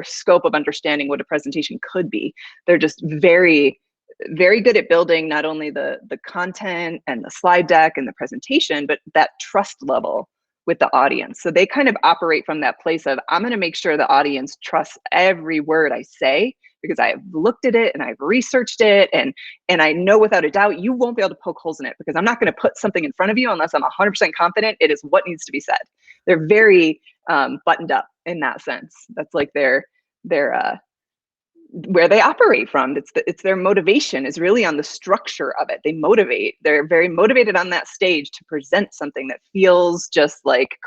scope of understanding what a presentation could be. They're just very good at building not only the content and the slide deck and the presentation, but that trust level with the audience. So they kind of operate from that place of, I'm going to make sure the audience trusts every word I say because I have looked at it and I've researched it, and I know without a doubt you won't be able to poke holes in it because I'm not going to put something in front of you unless I'm 100% confident it is what needs to be said. They're very buttoned up in that sense. That's like their where they operate from. It's their motivation is really on the structure of it. They're very motivated on that stage to present something that feels just like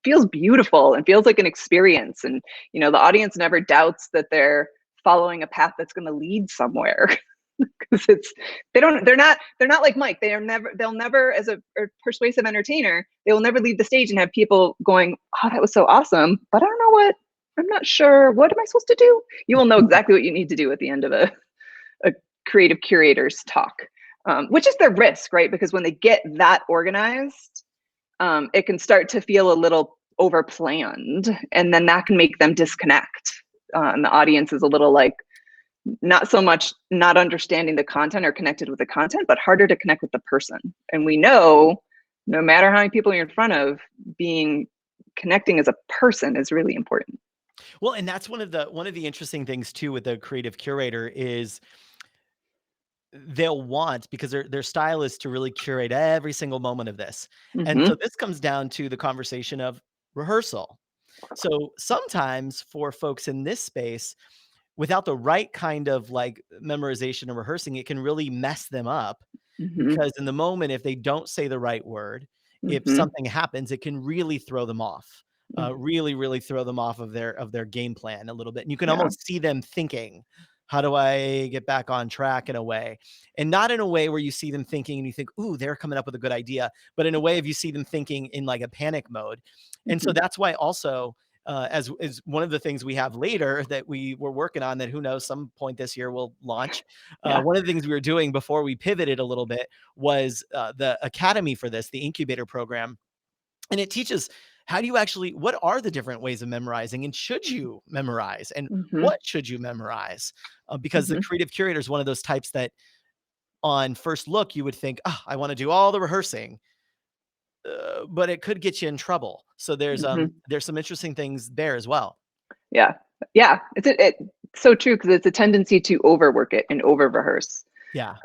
feels beautiful and feels like an experience. And the audience never doubts that they're following a path that's going to lead somewhere. Because they're not like Mike. They'll never, as a persuasive entertainer, they will never leave the stage and have people going, oh, that was so awesome, but I don't know what, I'm not sure, what am I supposed to do? You will know exactly what you need to do at the end of a creative curator's talk, which is their risk, right? Because when they get that organized, it can start to feel a little over planned, and then that can make them disconnect. And the audience is a little like, not so much not understanding the content or connected with the content, but harder to connect with the person. And we know no matter how many people you're in front of, connecting as a person is really important.
Well, and that's one of the interesting things too with the creative curator is they'll want, because their style is to really curate every single moment of this. And
Mm-hmm.
so this comes down to the conversation of rehearsal. So sometimes for folks in this space, without the right kind of like memorization and rehearsing, it can really mess them up,
Mm-hmm.
because in the moment, if they don't say the right word, if
Mm-hmm.
something happens, it can really throw them off. Really throw them off of their game plan a little bit. And you can
Yeah.
almost see them thinking, how do I get back on track, in a way? And not in a way where you see them thinking and you think, ooh, they're coming up with a good idea, but in a way of you see them thinking in like a panic mode. And so
Mm-hmm.
that's why also as is one of the things we have later that we were working on that who knows, some point this year we'll launch.
Yeah.
One of the things we were doing before we pivoted a little bit was the academy for this, the incubator program. And it teaches how do you actually, what are the different ways of memorizing and should you memorize and what should you memorize? Because the creative curator is one of those types that on first look, you would think, oh, I want to do all the rehearsing, but it could get you in trouble. So there's some interesting things there as well.
Yeah. Yeah. It's so true because it's a tendency to overwork it and over rehearse.
Yeah.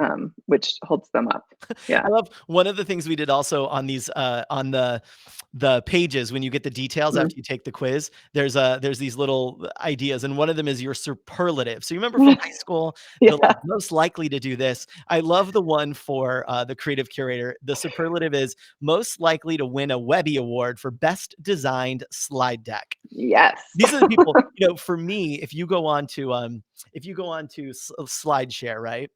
Which holds them up. Yeah.
I love one of the things we did also on these on the pages when you get the details after you take the quiz. There's these little ideas, and one of them is your superlative. So you remember from high school, the like, most likely to do this. I love the one for the creative curator. The superlative is most likely to win a Webby Award for best designed slide deck.
Yes.
These are the people, you know, for me, if you go on to SlideShare, right?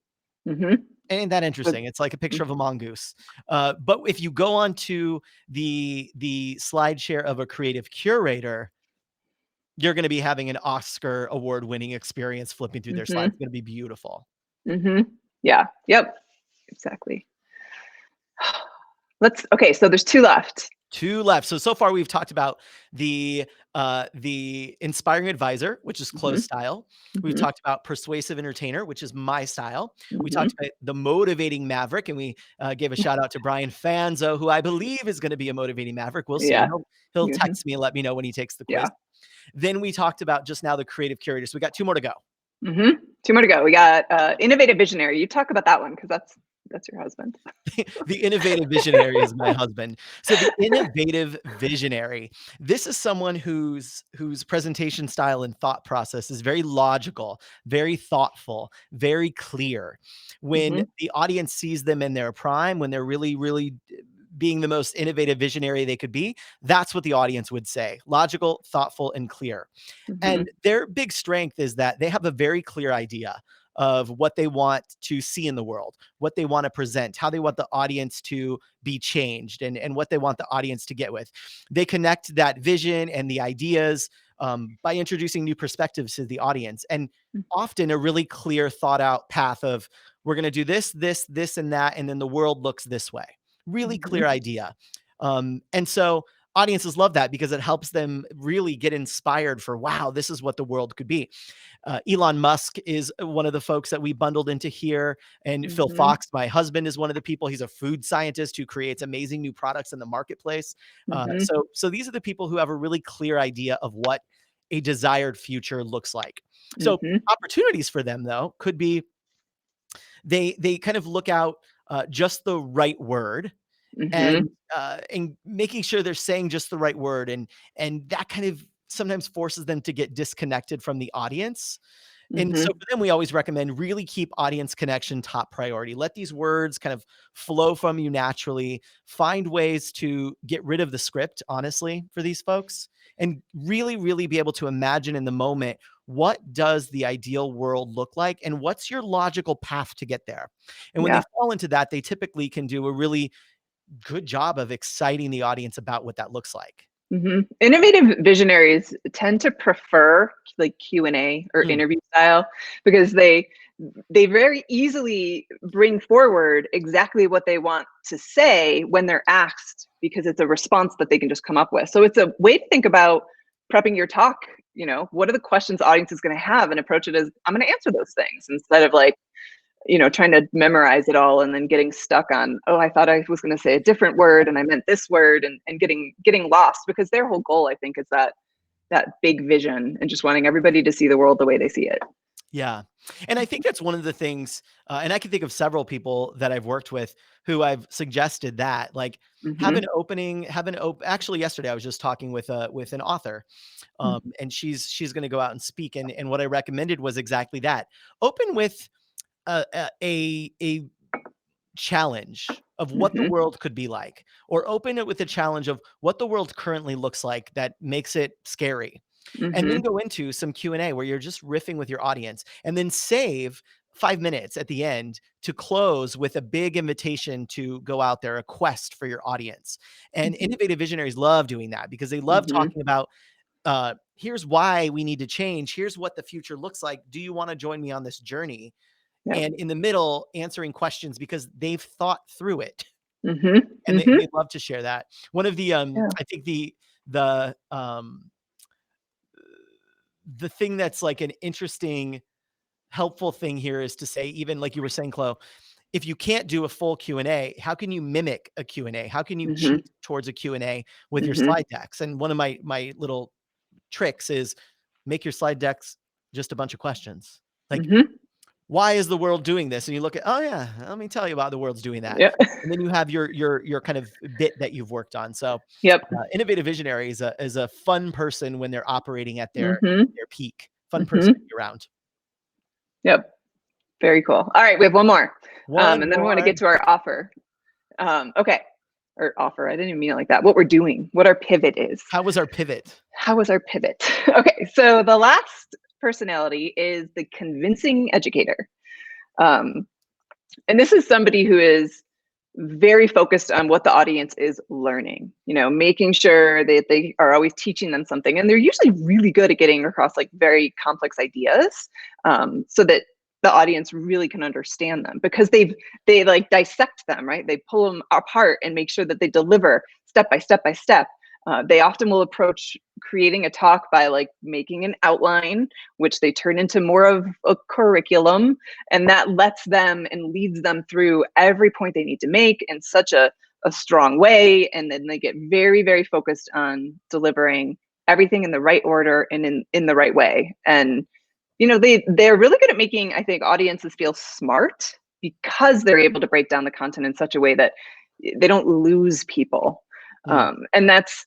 Ain't that interesting? It's like a picture of a mongoose. But if you go on to the SlideShare of a creative curator, you're going to be having an Oscar award-winning experience flipping through their slides. It's going to be beautiful.
Yeah. Yep. Exactly. Okay. So there's 2 left.
2 left. So far we've talked about the inspiring advisor, which is close style. We've talked about persuasive entertainer, which is my style. We talked about the motivating maverick, and we gave a shout out to Brian Fanzo, who I believe is going to be a motivating maverick. We'll see.
Yeah.
He'll text me and let me know when he takes the quiz.
Yeah.
Then we talked about just now the creative curator. So we got 2 more to go.
2 more to go. We got innovative visionary. You talk about that one because that's your husband.
The innovative visionary is my husband. So the innovative visionary, this is someone whose presentation style and thought process is very logical, very thoughtful, very clear. When the audience sees them in their prime, when they're really, really being the most innovative visionary they could be, that's what the audience would say. Logical, thoughtful, and clear. And their big strength is that they have a very clear idea of what they want to see in the world, what they want to present, how they want the audience to be changed, and what they want the audience to get with. They connect that vision and the ideas by introducing new perspectives to the audience, and often a really clear, thought out path of, we're going to do this, this, this, and that, and then the world looks this way. Really clear idea. And so audiences love that because it helps them really get inspired for, wow, this is what the world could be. Elon Musk is one of the folks that we bundled into here. And Phil Fox, my husband, is one of the people. He's a food scientist who creates amazing new products in the marketplace. So these are the people who have a really clear idea of what a desired future looks like. So opportunities for them, though, could be they kind of look out just the right word. And making sure they're saying just the right word, and that kind of sometimes forces them to get disconnected from the audience. And so for them, we always recommend really keep audience connection top priority. Let these words kind of flow from you naturally. Find ways to get rid of the script, honestly, for these folks, and really, really be able to imagine in the moment, what does the ideal world look like, and what's your logical path to get there? And when they fall into that, they typically can do a really good job of exciting the audience about what that looks like.
Innovative visionaries tend to prefer like Q&A or interview style because they very easily bring forward exactly what they want to say when they're asked, because it's a response that they can just come up with. So it's a way to think about prepping your talk. You know, what are the questions the audience is going to have, and approach it as, I'm going to answer those things, instead of like, you know, trying to memorize it all and then getting stuck on, oh, I thought I was going to say a different word and I meant this word, and getting lost, because their whole goal, I think, is that big vision and just wanting everybody to see the world the way they see it.
Yeah. And I think that's one of the things, and I can think of several people that I've worked with who I've suggested that, like, actually yesterday I was just talking with an author, and she's going to go out and speak. And what I recommended was exactly that. Open with a challenge of what the world could be like, or open it with a challenge of what the world currently looks like that makes it scary. And then go into some Q&A where you're just riffing with your audience, and then save 5 minutes at the end to close with a big invitation to go out there, a quest for your audience. And innovative visionaries love doing that because they love talking about here's why we need to change. Here's what the future looks like. Do you want to join me on this journey?
Yeah.
And in the middle, answering questions because they've thought through it.
Mm-hmm.
And
Mm-hmm.
they'd love to share that. One of the, I think the thing that's like an interesting, helpful thing here is to say, even like you were saying, Chloe, if you can't do a full Q&A, how can you mimic a Q&A? How can you
Mm-hmm.
cheat towards a Q&A with your
Mm-hmm.
slide decks? And one of my little tricks is make your slide decks just a bunch of questions. Like,
Mm-hmm.
why is the world doing this? And you look at, oh yeah, let me tell you why the world's doing that.
Yeah.
And then you have your kind of bit that you've worked on. So
Yep.
innovative visionary is a fun person when they're operating at their peak. Fun
Mm-hmm.
person to be around.
Yep. Very cool. All right, we have one more. And then we want to get to our offer. Okay. Or offer. I didn't even mean it like that. What we're doing, what our pivot is.
How was our pivot?
Okay. So the last personality is the convincing educator. And this is somebody who is very focused on what the audience is learning, making sure that they are always teaching them something. And they're usually really good at getting across like very complex ideas, so that the audience really can understand them, because they like dissect them, right? They pull them apart and make sure that they deliver step by step by step. They often will approach creating a talk by like making an outline, which they turn into more of a curriculum, and that lets them and leads them through every point they need to make in such a strong way. And then they get very, very focused on delivering everything in the right order and in the right way. And they're really good at making, I think, audiences feel smart, because they're able to break down the content in such a way that they don't lose people. And that's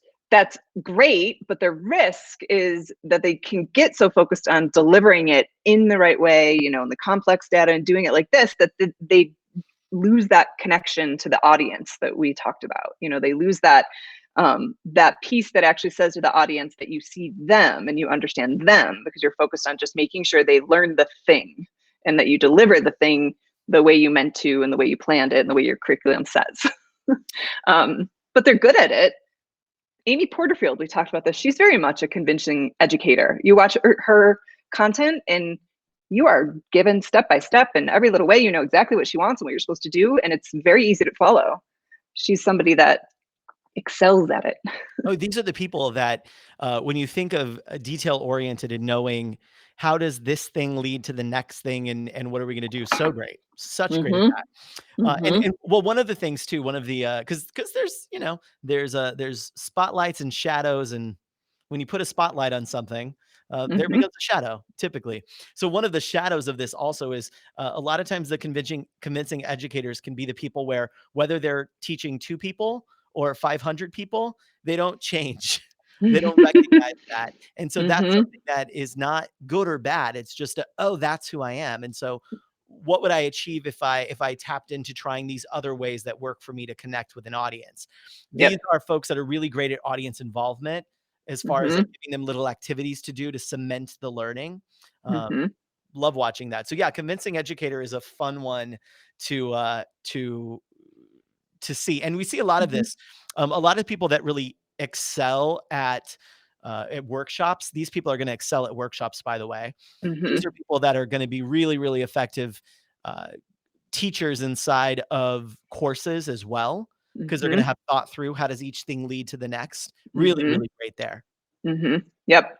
great, but the risk is that they can get so focused on delivering it in the right way, in the complex data, and doing it like this, that they lose that connection to the audience that we talked about. They lose that piece that actually says to the audience that you see them and you understand them, because you're focused on just making sure they learn the thing, and that you deliver the thing the way you meant to, and the way you planned it, and the way your curriculum says. But they're good at it. Amy Porterfield, we talked about this. She's very much a convincing educator. You watch her content and you are given step by step in every little way. You know exactly what she wants and what you're supposed to do. And it's very easy to follow. She's somebody that excels at it.
Oh, these are the people that when you think of detail oriented and knowing how does this thing lead to the next thing, and what are we going to do? So great. Such great at that. And well, one of the things too, one of the because there's there's spotlights and shadows, and when you put a spotlight on something, there becomes a shadow typically. So one of the shadows of this also is a lot of times the convincing educators can be the people where, whether they're teaching 2 people or 500 people, they don't change. They don't recognize that. And so that's something that is not good or bad. It's just oh, that's who I am. And so what would I achieve if I tapped into trying these other ways that work for me to connect with an audience? These are folks that are really great at audience involvement, as far as like giving them little activities to do to cement the learning. Love watching that. So yeah, convincing educator is a fun one to see. And we see a lot of this. A lot of people that really excel at workshops. These people are going to excel at workshops, by the way. These are people that are going to be really, really effective teachers inside of courses as well, because they're going to have thought through how does each thing lead to the next. Really, really great there.
Yep.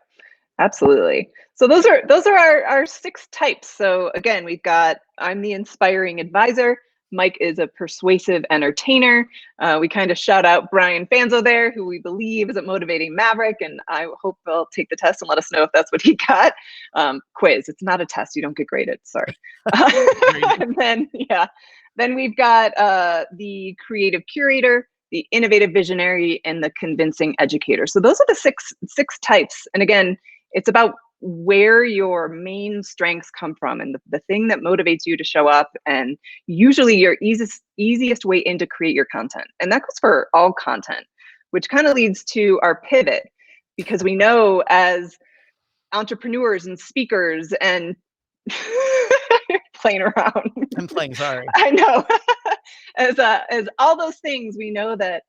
Absolutely. So those are our 6 types. So again, we've got, I'm the inspiring advisor. Mike is a persuasive entertainer. We kind of shout out Brian Fanzo there, who we believe is a motivating maverick. And I hope they'll take the test and let us know if that's what he got. Quiz. It's not a test. You don't get graded. Sorry. And then we've got the creative curator, the innovative visionary, and the convincing educator. So those are the six types. And again, it's about where your main strengths come from and the thing that motivates you to show up, and usually your easiest way in to create your content. And that goes for all content, which kind of leads to our pivot, because we know as entrepreneurs and speakers and playing around.
I'm playing, sorry.
I know. As all those things, we know that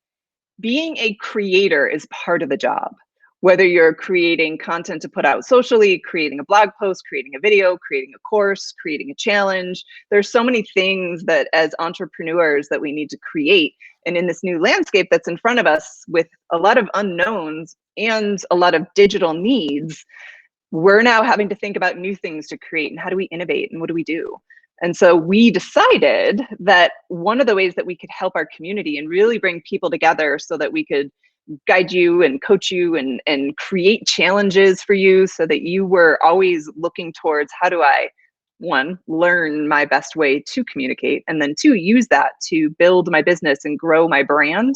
being a creator is part of the job. Whether you're creating content to put out socially, creating a blog post, creating a video, creating a course, creating a challenge. There's so many things that as entrepreneurs that we need to create. And in this new landscape that's in front of us with a lot of unknowns and a lot of digital needs, we're now having to think about new things to create and how do we innovate and what do we do? And so we decided that one of the ways that we could help our community and really bring people together so that we could guide you and coach you and create challenges for you so that you were always looking towards how do I, one, learn my best way to communicate, and then two, use that to build my business and grow my brand.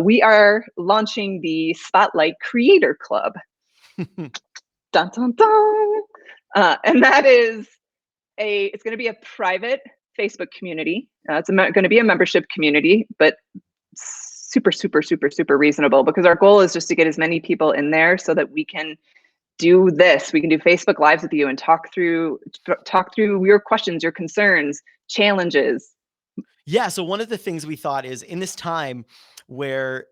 We are launching the Spotlight Creator Club. Dun, dun, dun. And that is it's going to be a private Facebook community. It's going to be a membership community, but super, super, super, super reasonable, because our goal is just to get as many people in there so that we can do this. We can do Facebook Lives with you and talk through your questions, your concerns, challenges.
Yeah. So one of the things we thought is in this time where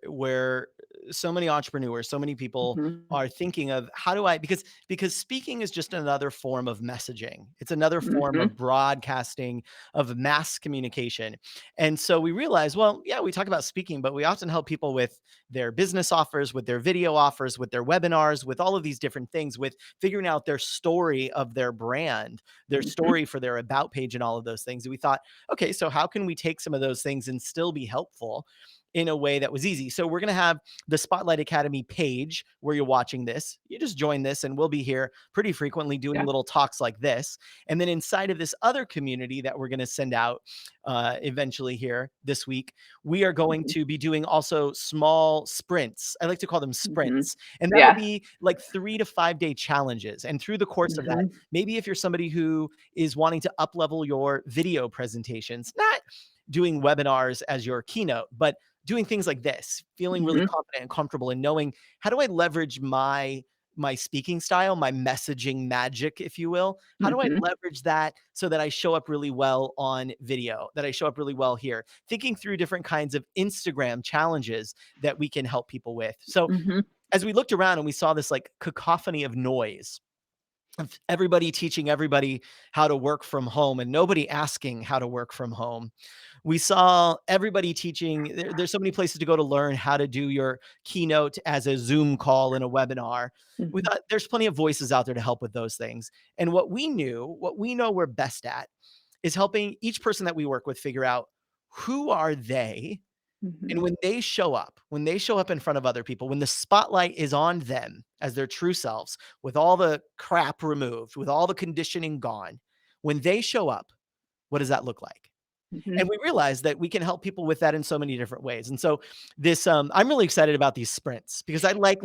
so many entrepreneurs, so many people are thinking of how do I, because speaking is just another form of messaging. It's another form of broadcasting, of mass communication. And so we realized, well, yeah, we talk about speaking, but we often help people with their business offers, with their video offers, with their webinars, with all of these different things, with figuring out their story of their brand, their story for their about page and all of those things. And we thought, okay, so how can we take some of those things and still be helpful in a way that was easy? So we're going to have the Spotlight Academy page where you're watching this. You just join this and we'll be here pretty frequently doing little talks like this. And then inside of this other community that we're going to send out eventually here this week, we are going to be doing also small sprints. I like to call them sprints. And that'll be like 3 to 5 day challenges. And through the course of that, maybe if you're somebody who is wanting to up level your video presentations, not doing webinars as your keynote, but doing things like this, feeling really confident and comfortable and knowing how do I leverage my speaking style, my messaging magic, if you will. How do I leverage that so that I show up really well on video, that I show up really well here? Thinking through different kinds of Instagram challenges that we can help people with. So as we looked around and we saw this like cacophony of noise, of everybody teaching everybody how to work from home and nobody asking how to work from home. We saw everybody teaching. There's so many places to go to learn how to do your keynote as a Zoom call in a webinar. We thought there's plenty of voices out there to help with those things. And what we know we're best at is helping each person that we work with figure out who are they. And when they show up in front of other people, when the spotlight is on them as their true selves, with all the crap removed, with all the conditioning gone, when they show up, what does that look like? And we realized that we can help people with that in so many different ways. And so this, I'm really excited about these sprints because I like,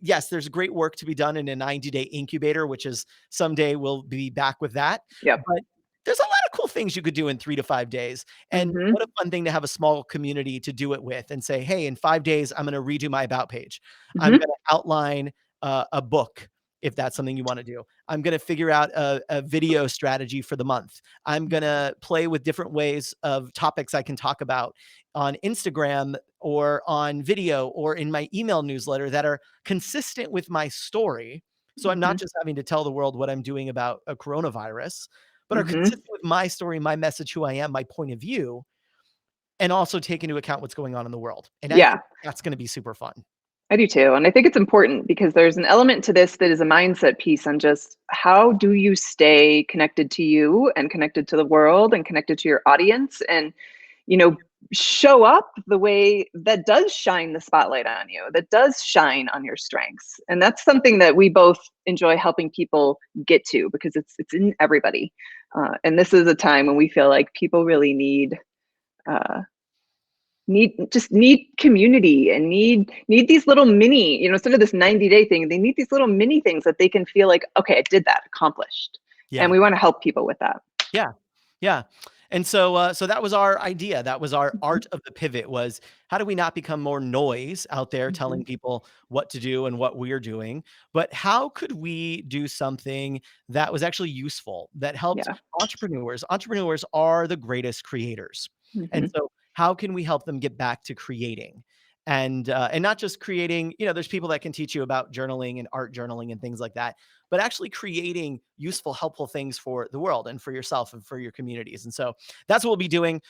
yes, there's great work to be done in a 90-day incubator, which is someday we'll be back with that. But there's a lot of cool things you could do in 3 to 5 days. And what a fun thing to have a small community to do it with and say, hey, in 5 days, I'm going to redo my about page. I'm going to outline a book, if that's something you want to do. I'm going to figure out a video strategy for the month. I'm going to play with different ways of topics I can talk about on Instagram or on video or in my email newsletter that are consistent with my story. So I'm not just having to tell the world what I'm doing about a coronavirus, but are consistent with my story, my message, who I am, my point of view, and also take into account what's going on in the world. And I think that's going to be super fun.
I do too. And I think it's important because there's an element to this that is a mindset piece on just how do you stay connected to you and connected to the world and connected to your audience and, show up the way that does shine the spotlight on you, that does shine on your strengths. And that's something that we both enjoy helping people get to because it's in everybody. And this is a time when we feel like people really need community and need these little mini, instead of this 90-day thing, they need these little mini things that they can feel like, okay, I did that, accomplished. And we want to help people with that.
Yeah. And so that was our idea. That was our art of the pivot, was how do we not become more noise out there telling people what to do and what we're doing, but how could we do something that was actually useful, that helped entrepreneurs? Entrepreneurs are the greatest creators. And so how can we help them get back to creating? and not just creating, there's people that can teach you about journaling and art journaling and things like that, but actually creating useful, helpful things for the world and for yourself and for your communities. And so that's what we'll be doing.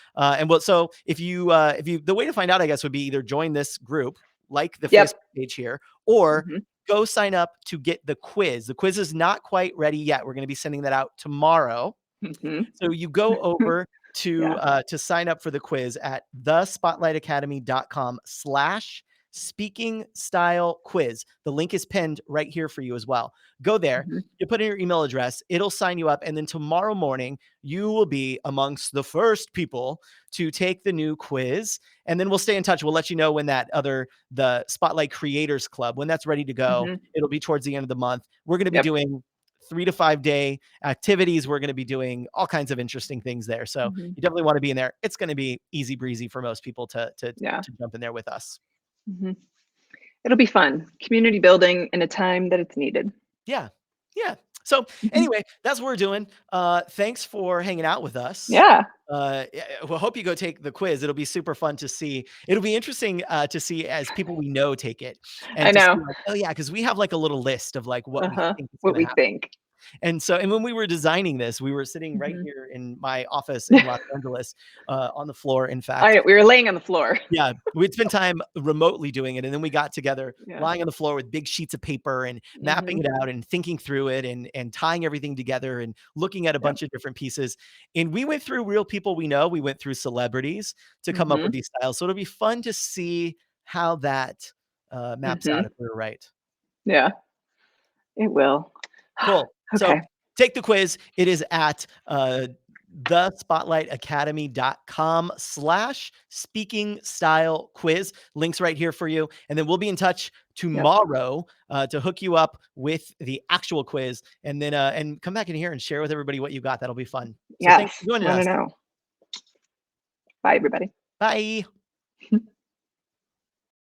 So if you, the way to find out, I guess, would be either join this group, like the
Yep.
Facebook page here, or
Mhm.
go sign up to get the quiz. The quiz is not quite ready yet. We're going to be sending that out tomorrow.
Mhm.
So you go over to
Yeah.
to sign up for the quiz at thespotlightacademy.com/speaking style quiz. The link is pinned right here for you as well. Go there,
Mhm.
you put in your email address, it'll sign you up, and then tomorrow morning you will be amongst the first people to take the new quiz. And then we'll stay in touch. We'll let you know when the Spotlight Creators Club, when that's ready to go.
Mhm.
It'll be towards the end of the month. We're going to be
Yep.
doing 3 to 5 day activities. We're going to be doing all kinds of interesting things there. So
Mhm.
you definitely want to be in there. It's going to be easy breezy for most people to
Yeah.
jump in there with us.
Mhm. It'll be fun. Community building in a time that it's needed.
Yeah. Yeah. So
Mhm.
anyway, that's what we're doing. Thanks for hanging out with us.
Yeah.
We'll hope you go take the quiz. It'll be super fun to see. It'll be interesting to see as people we know take it,
I
and to see
know.
like, oh yeah, because we have like a little list of like what we think is
What
going to
we
happen.
think.
And when we were designing this, we were sitting right
Mhm.
here in my office in Los Angeles, on the floor, in fact.
We were laying on the floor.
Yeah, we'd spend time remotely doing it, and then we got together,
Yeah.
lying on the floor with big sheets of paper and mapping
Mhm.
it out and thinking through it and tying everything together and looking at a
Yep.
bunch of different pieces. And we went through real people we know. We went through celebrities to come up with
Mhm.
these styles. So it'll be fun to see how that maps out
Mhm.
if we were right.
Yeah. It will.
Cool. So
Okay.
take the quiz. It is at thespotlightacademy.com/speaking style quiz. Links right here for you. And then we'll be in touch
Yep.
tomorrow to hook you up with the actual quiz, and then and come back in here and share with everybody what you got. That'll be fun. So thanks
Yes.
for joining
Want to
us.
know. Bye, everybody.
Bye.